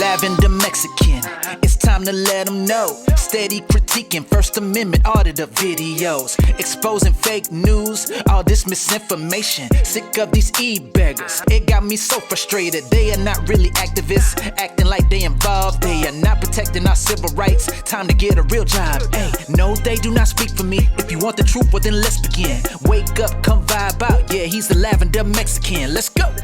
Lavender Mexican, it's time to let them know. Steady critiquing First Amendment auditor videos, exposing fake news, all this misinformation. Sick of these e-beggars, it got me so frustrated. They are not really activists, acting like they involved. They are not protecting our civil rights. Time to get a real job. Hey, no, they do not speak for me. If you want the truth, well then let's begin. Wake up, come vibe out. Yeah, he's the Lavender Mexican. Let's go.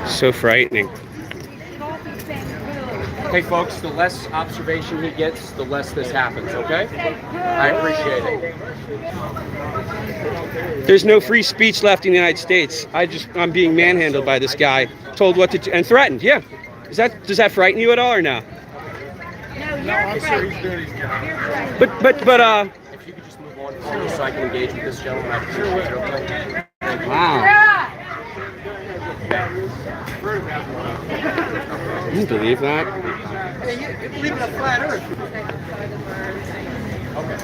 So frightening. Hey folks, the less observation he gets, the less this happens, okay? I appreciate it. There's no free speech left in the United States. I'm being manhandled by this guy, told what to do, and threatened. Yeah. Does that frighten you at all or no? No, officer, he's doing his job. But if you could just move on so I can engage with this gentleman, I appreciate it, okay? Wow. Can you believe that? You believe in a flat earth. Okay.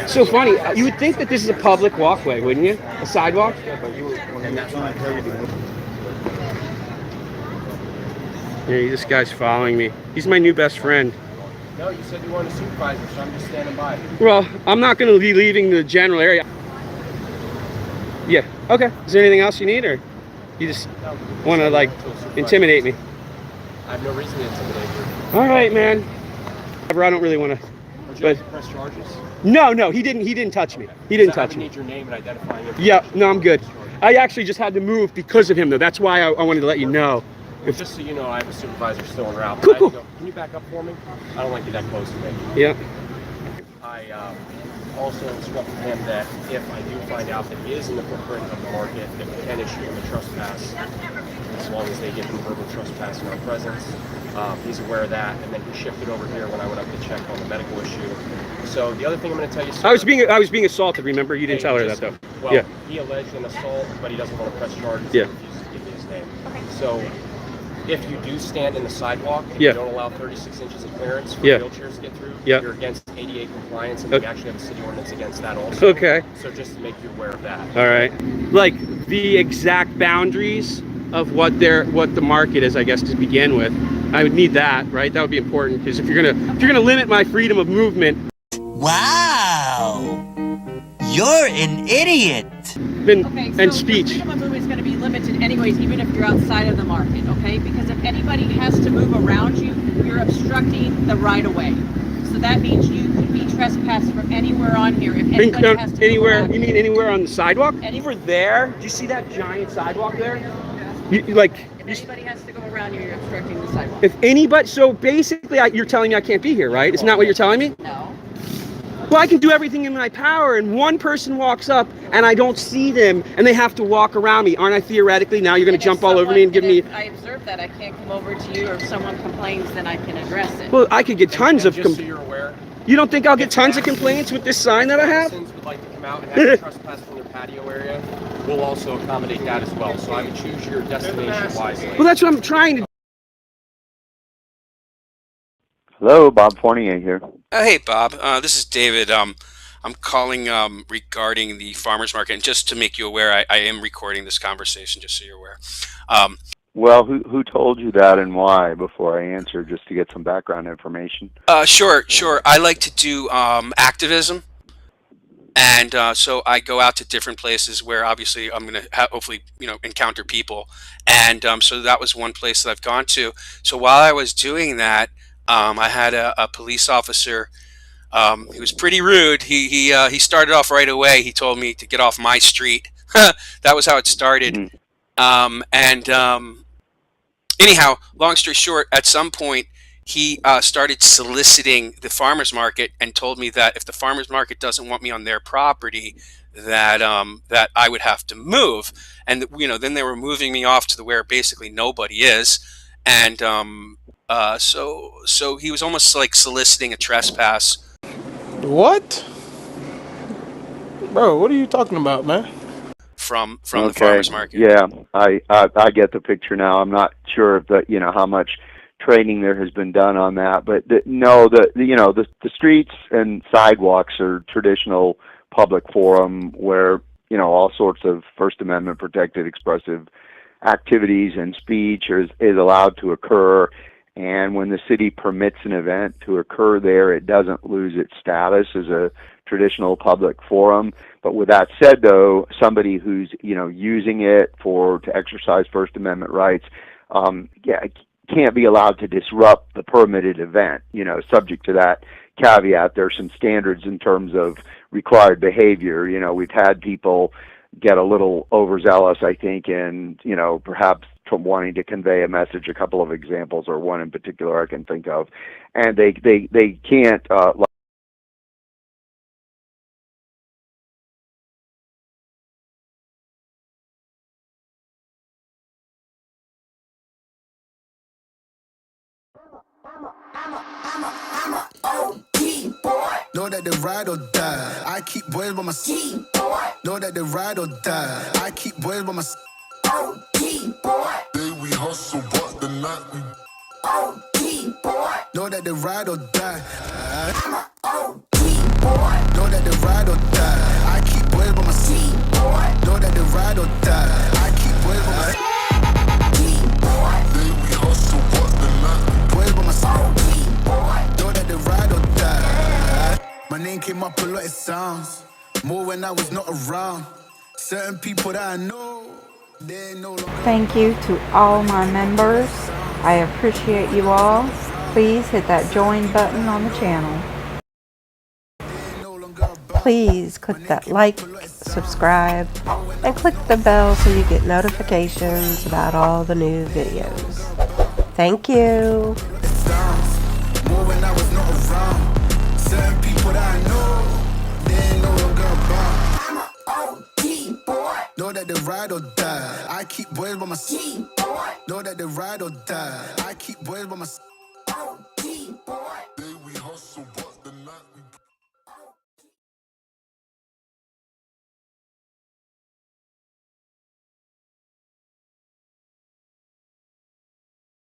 So funny. You would think that this is a public walkway, wouldn't you? A sidewalk? And that's why I tell you to move. Yeah, this guy's following me. He's my new best friend. No, you said you wanted a supervisor, so I'm just standing by. Well, I'm not going to be leaving the general area. Yeah. Okay. Is there anything else you need, or you just want to like intimidate me? I have no reason to intimidate you. All right, man. I don't really want to. Would you like to press charges? No, he didn't touch me. He didn't touch me. I need your name and identifying information. Yeah. No, I'm good. I actually just had to move because of him, though. That's why I wanted to let you know. Well, just so you know, I have a supervisor still en route. Cool. Can you back up for me? I don't like you that close to me. Yeah. I also instructed him that if I do find out that he is in the footprint of the market, that we can issue him a trespass, as long as they give him verbal trespass in our presence. He's aware of that, and then he shifted over here when I went up to check on the medical issue. So the other thing I'm going to tell you, sir, I was being assaulted. Remember, you didn't tell her that though. Well, yeah. He alleged an assault, but he doesn't want to press charges. Yeah. He refuses to give me his name. Okay. So if you do stand in the sidewalk and yeah. you don't allow 36 inches of clearance for yeah. wheelchairs to get through, yeah. you're against ADA compliance, and okay. we actually have a city ordinance against that also. Okay. So just to make you aware of that. All right. Like the exact boundaries of what the market is, I guess, to begin with. I would need that, right? That would be important, because if you're gonna limit my freedom of movement. Wow, you're an idiot. And speech. Freedom of movement is going to be limited anyways, even if you're outside of the market, okay? Because if anybody has to move around you, you're obstructing the right of way. So that means you could be trespassed from anywhere on here. If anybody has to anywhere, move you mean anywhere on the sidewalk? Anywhere there? Do you see that giant sidewalk there? If anybody has to go around you, you're obstructing the sidewalk. If anybody, so basically, you're telling me I can't be here, right? Isn't that what you're telling me? No. Well, I can do everything in my power, and one person walks up, and I don't see them, and they have to walk around me. Aren't I theoretically, now you're going to jump all over me and give me... I observe that, I can't come over to you, or if someone complains, then I can address it. Well, I could get tons of... Just so you're aware... You don't think I'll get tons of complaints with this sign that I have? If would like to come out and have a trespass from their patio area, we'll also accommodate that as well. So I would choose your destination wisely. Well, that's what I'm trying to do. Hello, Bob Fournier here. Hey, Bob. This is David. I'm calling regarding the farmers market, and just to make you aware, I am recording this conversation, just so you're aware. Well, who told you that and why before I answer, just to get some background information? Sure. I like to do activism, and so I go out to different places where obviously I'm going to hopefully encounter people, and so that was one place that I've gone to. So while I was doing that, I had a police officer. He was pretty rude. He started off right away. He told me to get off my street. That was how it started. Anyhow, long story short, at some point he started soliciting the farmers market and told me that if the farmers market doesn't want me on their property, that that I would have to move. And then they were moving me off to where basically nobody is. And so he was almost like soliciting a trespass. What? Bro, what are you talking about, man? From the farmers market. Yeah, I get the picture now. I'm not sure if how much training there has been done on that, but the streets and sidewalks are traditional public forum where all sorts of First Amendment protected expressive activities and speech is allowed to occur. And when the city permits an event to occur there, it doesn't lose its status as a traditional public forum. But with that said, though, somebody who's using it to exercise First Amendment rights, can't be allowed to disrupt the permitted event. Subject to that caveat, there's some standards in terms of required behavior. We've had people get a little overzealous, I think, and perhaps from wanting to convey a message. A couple of examples, or one in particular I can think of, and they can't. Know that they ride or die. I keep boys by my side. Know that they ride or die. I keep boys by my side. Day we hustle, but the night we know that they ride or die. I'm a OG boy. Know that they ride or die. I keep boys by my side. Know that they ride or die. I keep boys by my side. Day we hustle, but the night we boys by my side. Know that they ride or die. My name came up a lot, it sounds more when I was not around. Certain people that I know, they no longer. Thank you to all my members. I appreciate you all. Please hit that join button on the channel. Please click that like, subscribe, and click the bell so you get notifications about all the new videos. Thank you. More when I was not around. Certain people that I know, they ain't no longer about. I'm a OG boy. Know that they ride or die. I keep boys by my side. Know that they ride or die. I keep boys by my side.